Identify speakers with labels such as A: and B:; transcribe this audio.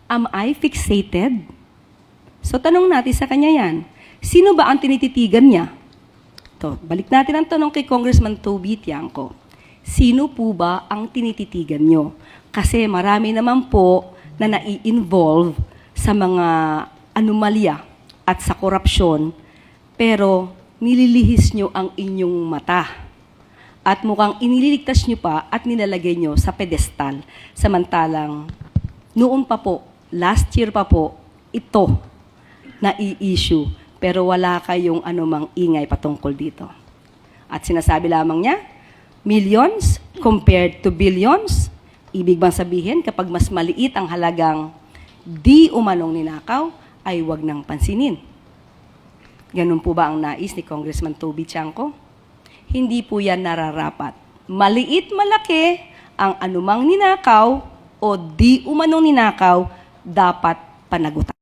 A: Am I fixated? So tanong natin sa kanya yan. Sino ba ang tinititigan niya? Balik natin ang tanong kay Congressman Toby Tiangco. Sino po ba ang tinititigan nyo? Kasi marami naman po na nai-involve sa mga anomalya at sa korupsyon, pero nililihis nyo ang inyong mata. At mukhang iniligtas nyo pa at nilalagay nyo sa pedestal. Samantalang noon pa po, last year pa po, ito na i-issue. Pero wala kayong anumang ingay patungkol dito. At sinasabi lamang niya, millions compared to billions. Ibig bang sabihin, kapag mas maliit ang halagang di umanong ninakaw, ay wag nang pansinin. Ganun po ba ang nais ni Congressman Toby Tiangco? Hindi po yan nararapat. Maliit, malaki, ang anumang ninakaw o di umanong ninakaw, dapat panagutan.